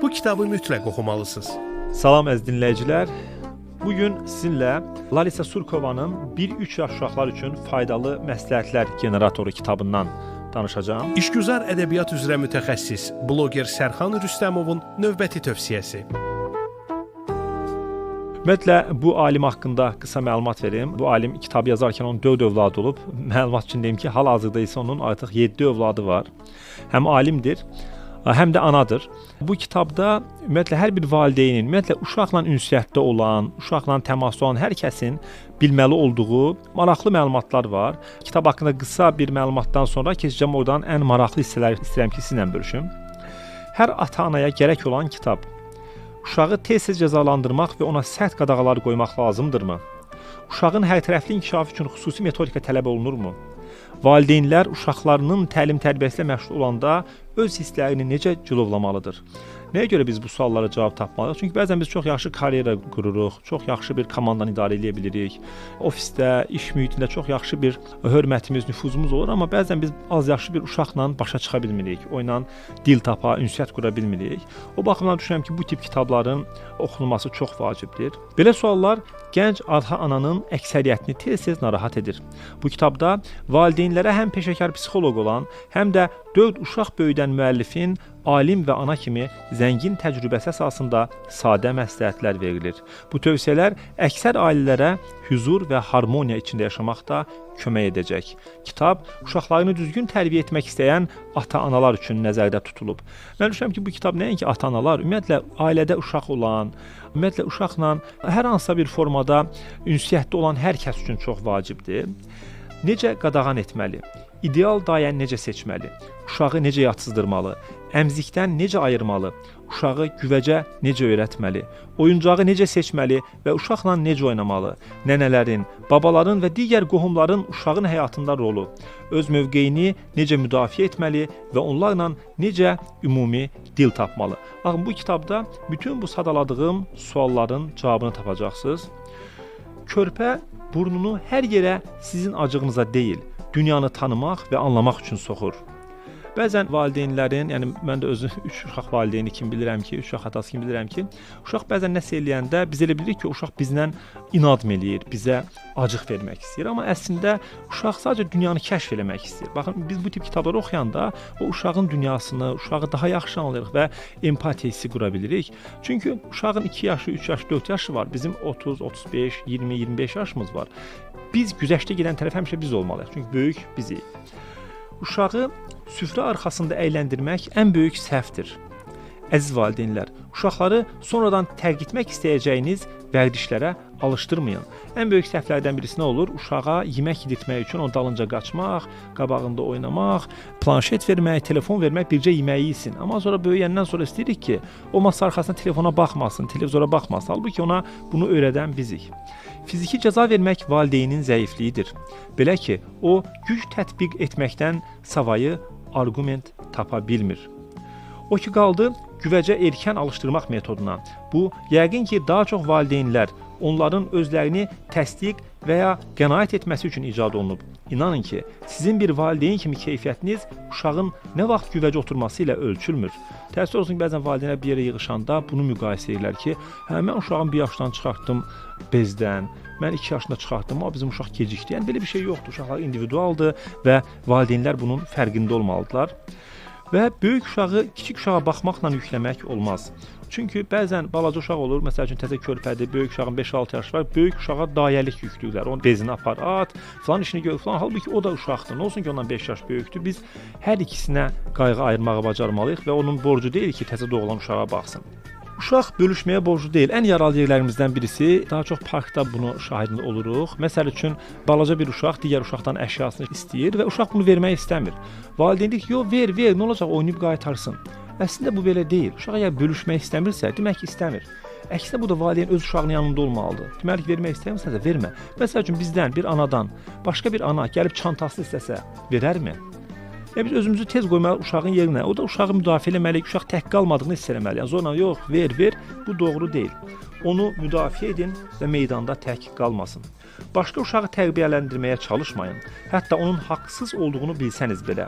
Bu kitabı mütləq oxumalısınız. Salam əziz dinləyicilər. Bugün sizinlə Larisa Surkovanın 1-3 yaş uşaqlar üçün faydalı məsləhətlər generatoru kitabından danışacağam. İşgüzar ədəbiyyat üzrə mütəxəssis bloger Sərxan Rüstəmovun növbəti tövsiyəsi. Ümumiyyətlə, bu alim haqqında qısa məlumat verim. Bu alim kitabı yazarkən onun 4 övladı olub. Məlumat üçün deyim ki, hal-hazırda isə onun artıq 7 övladı var. Həm alimdir, həm də anadır. Bu kitabda ümumiyyətlə hər bir valideynin, ümumiyyətlə uşaqla ünsiyyətdə olan, uşaqla təmasda olan hər kəsin bilməli olduğu maraqlı məlumatlar var. Kitab haqqında qısa bir məlumatdan sonra keçəcəm oradan ən maraqlı hissələri istəyirəm ki, sizinlə bölüşüm. Hər ata-anaya gərək olan kitab. Uşağı tez-tez cəzalandırmaq və ona sərt qadağalar qoymaq lazımdırmı? Uşağın hərtərəfli inkişafı üçün xüsusi metodika tələb olunurmu? Valideynlər uşaqlarının təlim-tərbiyəsilə məşğul olanda öz hisslərini necə cilovlamalıdır? Nəyə görə biz bu suallara cavab tapmalıyıq? Çünki bəzən biz çox yaxşı karyera qururuq, çox yaxşı bir komandanı idarə edə bilirik. Ofisdə, iş mühitində çox yaxşı bir hörmətimiz, nüfuzumuz olur, amma bəzən biz az yaxşı bir uşaqla başa çıxa bilmirik. O ilə dil tapa, ünsiyyət qura bilmirik. O baxımdan düşünürəm ki, bu tip kitabların oxunulması çox vacibdir. Belə suallar gənc ata-ananın əksəriyyətini tez-tez narahat edir. Bu kitabda valideynlərə həm peşəkar psixoloq olan, həm də 4 uşaq böyüdən müəllifin alim və ana kimi zəngin təcrübəsi əsasında sadə məsləhətlər verilir. Bu tövsiyələr əksər ailələrə huzur və harmoniya içində yaşamaqda kömək edəcək. Kitab uşaqlarını düzgün tərbiyə etmək istəyən ata-analar üçün nəzərdə tutulub. Mən düşünürəm ki, bu kitab nəinki ata-analar, ümumiyyətlə ailədə uşaq olan, ümumiyyətlə uşaqla hər hansısa bir formada ünsiyyətdə olan hər kəs üçün çox vacibdir. Necə qadağan etməli? İdeal dayəni necə seçməli? Uşağı necə yatsızdırmalı? Əmzikdən necə ayırmalı? Uşağı güvəcə necə öyrətməli? Oyuncağı necə seçməli və uşaqla necə oynamalı? Nənələrin, babaların və digər qohumların uşağın həyatında rolu, öz mövqeyini necə müdafiə etməli və onlarla necə ümumi dil tapmalı? Baxın, bu kitabda bütün bu sadaladığım sualların cavabını tapacaqsınız. Körpə burnunu hər yerə sizin acığınıza deyil, dünyanı tanımaq və anlamaq üçün soxur. Bəzən valideynlərin, yəni mən də özüm 3 uşaq valideyni kimi bilirəm ki, 3 uşaq atası kimi bilirəm ki, uşaq bəzən nəsə eləyəndə biz elə bilirik ki, uşaq bizlə inad eləyir, bizə acıq vermək istəyir, amma əslində uşaq sadəcə dünyanı kəşf eləmək istəyir. Baxın, biz bu tip kitabları oxuyanda o uşağın dünyasını, uşağı daha yaxşı anlayırıq və empatiya hissi qura bilirik. Çünki uşağın 2 yaşı, 3 yaşı, 4 yaşı var. Bizim 30, 35, 20, 25 yaşımız var. Biz güzəştə gedən tərəf həmişə biz olmalıyıq. Çünki böyük bizik. Uşağı süfrə arxasında əyləndirmək ən böyük səhvdir. Əziz valideynlər, uşaqları sonradan tərk etmək istəyəcəyiniz vərdişlərə alışdırmayın. Ən böyük səhvlərdən birisi nə olur? Uşağa yemək yedirtmək üçün onun dalınca qaçmaq, qabağında oynamaq, planşet vermək, telefon vermək, bircə yeməyi yesin. Amma sonra böyüyəndən sonra istəyirik ki, o masa arxasında telefona baxmasın, televizora baxmasın. Halbuki ona bunu öyrədən bizik. Fiziki cəza vermək valideynin zəifliyidir. Belə ki, o güc tətbiq etməkdən savayı arqument tapa bilmir. O ki qaldı güvəcə erkən alışdırmaq metoduna. Bu, yəqin ki, daha çox valideynlər onların özlərini təsdiq və ya qənaət etməsi üçün icad olunub. İnanın ki, sizin bir valideyn kimi keyfiyyətiniz uşağın nə vaxt güvəcə oturması ilə ölçülmür. Təəssüf olsun ki, bəzən valideynlər bir yerə yığışanda bunu müqayisə edirlər ki, mən uşağın 1 yaşdan çıxartdım bezdən, mən 2 yaşında çıxartdım, amma bizim uşaq gecikdi. Yəni belə bir şey yoxdur. Uşaqlar individualdır və valideynlər bunun fərqində olmalıdırlar. Və böyük uşağı kiçik uşağa baxmaqla yükləmək olmaz. Çünki bəzən balaca uşaq olur, məsəl üçün təzə körpədir, böyük uşağın 5-6 yaşı var, böyük uşağa dayəlik yüklürlər. Onun bezini apar, at, falan işini gör, falan. Halbuki o da uşaqdır. Nə olsun ki, ondan 5 yaş böyükdür. Biz hər ikisinə qayğı ayırmağı bacarmalıyıq və onun borcu deyil ki, təzə doğulan uşağa baxsın. Uşaq bölüşməyə borclu deyil. Ən yaralı yerlərimizdən birisi, daha çox parkda bunu şahid oluruq. Məsəl üçün, balaca bir uşaq digər uşaqdan əşyasını istəyir və uşaq bunu vermək istəmir. Valideyn deyir ki, yox, ver, nə olacaq, oynayıb qaytarsın. Əslində bu belə deyil. Uşaq əgər bölüşmək istəmirsə, demək ki, istəmir. Əksinə bu da valideyn öz uşağının yanında olmalıdır. Deməli ki, vermək istəmirsə, vermə. Məsəl üçün bizdən bir anadan başqa bir ana gəlib çantasını istəsə, verərmi? Biz özümüzü tez qoymalıyıq uşağın yerinə. O da uşağı müdafiə etməliyik, uşaq tək qalmadığını hiss etməli. Yəni zorla yox, ver, bu doğru deyil. Onu müdafiə edin və meydanda tək qalmasın. Başqa uşağı tərbiyələndirməyə çalışmayın. Hətta onun haqsız olduğunu bilsəniz belə.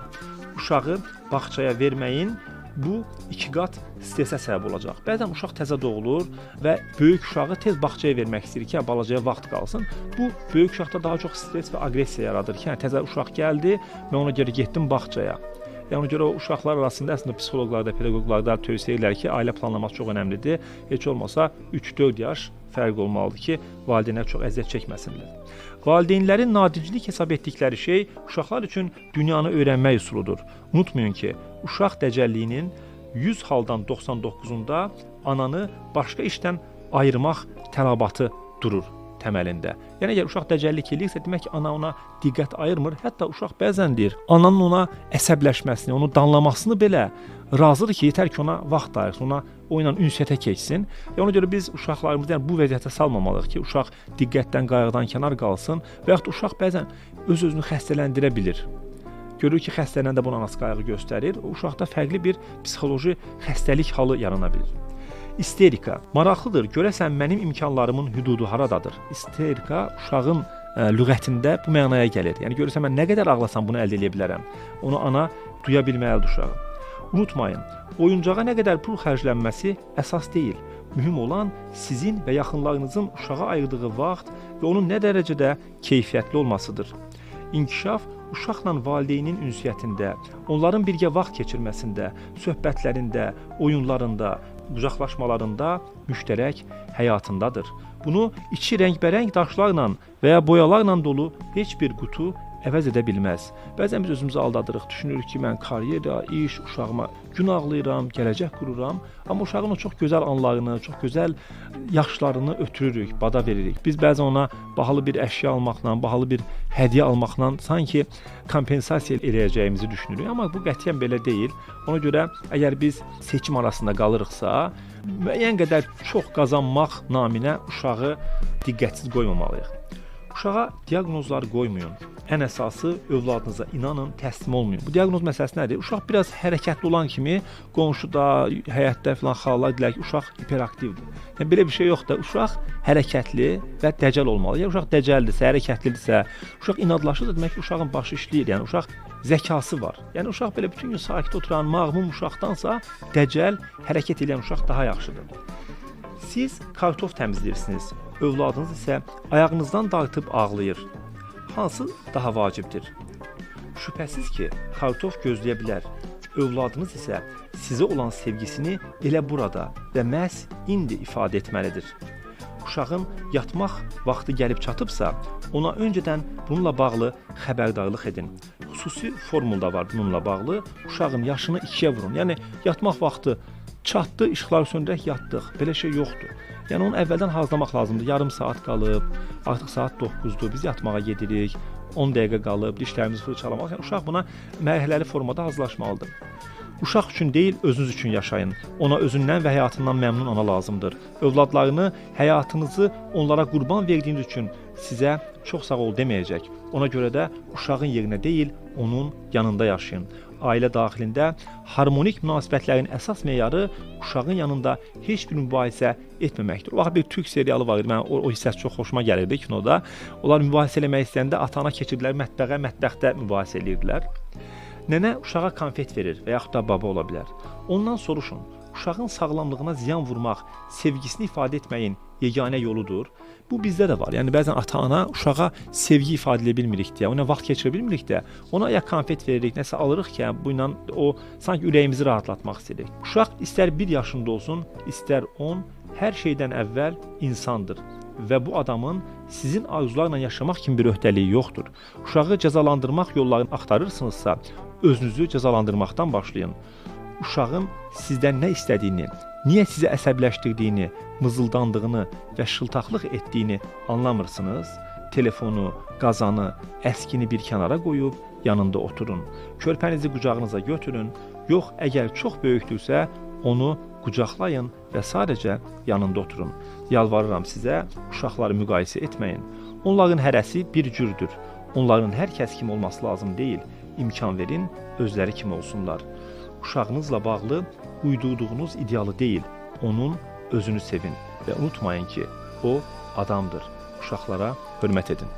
Uşağı bağçaya verməyin, bu 2 qat stressə səbəb olacaq. Bəzən uşaq təzə doğulur və böyük uşağı tez bağçaya vermək istəyir ki, balacaya vaxt qalsın. Bu böyük uşaqda daha çox stres və aqressiya yaradır ki, təzə uşaq gəldi, mən ona görə getdim bağçaya. Yəni ona görə o uşaqlar arasında əslində psixoloqlar da, pedaqoqlar da tövsiyə edirlər ki, ailə planlaması çox önəmlidir. Heç olmasa 3-4 yaş fərq olmalıdır ki, valideynlər çox əziyyət çəkməsinlər. Valideynlərin nadiclik hesab etdikləri şey uşaqlar üçün dünyanı öyrənmək üsuludur. Unutmayın ki, uşaq dəcəlliyinin 100 haldan 99-unda ananı başqa işdən ayırmaq tələbatı durur təməlində. Yəni əgər uşaq dəcəllik eləyirsə, demək ki, ana ona diqqət ayırmır. Hətta uşaq bəzən deyir, ananın ona əsəbləşməsini, onu danlamasını belə razıdır ki, yetər ki, ona vaxt ayırsın, ona o ilə ünsiyyətə keçsin. Ona görə biz uşaqlarımızı bu vəziyyətə salmamalıyıq ki, uşaq diqqətdən, qayğıdan kənar qalsın və yaxud uşaq bəzən öz-özünü xəstələndirə bilir. Görür ki, xəstələnəndə buna anası qayğı göstərir, o uşaqda fərqli bir psixoloji xəstəlik halı yarana bilir. İsterika. Maraqlıdır, görəsən mənim imkanlarımın hüdudu haradadır? İsterika uşağın lüğətində bu mənaya gəlir. Yəni görürsən mən nə qədər ağlasam bunu əldə edə bilərəm. Onu ana duya bilməlidir uşağı. Unutmayın, oyuncağa nə qədər pul xərclənməsi əsas deyil. Mühüm olan sizin və yaxınlarınızın uşağa ayırdığı vaxt və onun nə dərəcədə keyfiyyətli olmasıdır. İnkişaf uşaqla valideynin ünsiyyətində, onların birgə vaxt keçirməsində, söhbətlərində, oyunlarında, qucaqlaşmalarında, müştərək həyatındadır. Bunu içi rəngbərəng daşlarla və ya boyalarla dolu heç bir qutu əvəz edə bilməz. Bəzən biz özümüzü aldadırıq, düşünürük ki, mən karyera, iş, uşağıma gün ağlayıram, gələcək qururam, amma uşağın o çox gözəl anlarını, çox gözəl yaxşılarını ötürürük, bada veririk. Biz bəzən ona bahalı bir əşya almaqla, bahalı bir hədiyyə almaqla sanki kompensasiya eləyəcəyimizi düşünürük, amma bu qətiyyən belə deyil. Ona görə əgər biz seçim arasında qalırıqsa, müəyyən qədər çox qazanmaq naminə uşağı diqqətsiz qoymamalıyıq. Uşağa diaqnozlar qoymayın. Ən əsası övladınıza inanın, təslim olmayın. Bu diaqnoz məsələsi nədir? Uşaq biraz hərəkətli olan kimi qonşuda, həyətdə filan xalalar deyirlər ki, uşaq hiperaktivdir. Yəni belə bir şey yoxdur. Uşaq hərəkətli və dəcəl olmalı. Yəni uşaq dəcəldirsə, hərəkətlidirsə, uşaq inadlaşırsa, demək ki, uşağın başı işləyir. Yəni uşaq zəkası var. Yəni uşaq belə bütün gün sakit oturan, mağmum uşaqdansa dəcəl, hərəkət edən uşaq daha yaxşıdır. Siz kartof təmizləyirsiniz. Övladınız isə ayağınızdan dartıb ağlayır. Hansı daha vacibdir? Şübhəsiz ki, kartof gözləyə bilər. Övladınız isə sizə olan sevgisini elə burada və məhz indi ifadə etməlidir. Uşağın yatmaq vaxtı gəlib çatıbsa, ona öncədən bununla bağlı xəbərdarlıq edin. Xüsusi formul da var bununla bağlı. Uşağın yaşını 2-yə vurun. Yəni yatmaq vaxtı çatdı, işıqları söndürək yatdıq. Belə şey yoxdur. Yəni onu əvvəldən hazırlamaq lazımdır. Yarım saat qalıb, artıq saat 9-dur. Biz yatmağa gedirik. 10 dəqiqə qalıb, dişlərimizi fırçalamaq. Yəni uşaq buna mərhələli formada hazırlaşmalıdır. Uşaq üçün deyil, özünüz üçün yaşayın. Ona özündən və həyatından məmnun ana lazımdır. Övladlarını, həyatınızı onlara qurban verdiyiniz üçün sizə çox sağ ol deməyəcək. Ona görə də uşağın yerinə deyil, onun yanında yaşayın. Ailə daxilində harmonik münasibətlərin əsas meyarı uşağın yanında heç bir mübahisə etməməkdir. O vaxt bir türk serialı var idi. Mən o hissəsi çox xoşuma gəlirdi kinoda. Onlar mübahisə eləmək istəyəndə ata-ana keçirdilər mətbəxə, mətbəxdə mübahisə edirdilər. Nənə uşağa konfet verir və yaxud da baba ola bilər. Ondan soruşun. Uşağın sağlamlığına ziyan vurmaq, sevgisini ifadə etməyin yeganə yoludur. Bu bizdə də var. Yəni bəzən ata-ana uşağa sevgi ifadə edə bilmirik deyə, ona vaxt keçirə bilmirik deyə, ona ya konfet veririk, nəsə alırıq ki, bu ilə o sanki ürəyimizi rahatlatmaq istəyirik. Uşaq istər 1 yaşında olsun, istər 10, hər şeydən əvvəl insandır və bu adamın sizin arzularla yaşamaq kimi bir öhdəliyi yoxdur. Uşağı cəzalandırmaq yollarını axtarırsınızsa, özünüzü cəzalandırmaqdan başlayın. Uşağın sizdən nə istədiyini, niyə sizi əsəbləşdirdiyini, mızıldandığını və şıltaqlıq etdiyini anlamırsınız. Telefonu, qazanı, əskini bir kənara qoyub yanında oturun. Körpənizi qucağınıza götürün. Yox, əgər çox böyükdürsə, onu qucaqlayın və sadəcə yanında oturun. Yalvarıram sizə, uşaqları müqayisə etməyin. Onların hərəsi bir cürdür. Onların hər kəs kimi olması lazım deyil. İmkan verin, özləri kimi olsunlar. Uşağınızla bağlı uydurduğunuz idealı deyil, onun özünü sevin və unutmayın ki, o adamdır. Uşaqlara hörmət edin.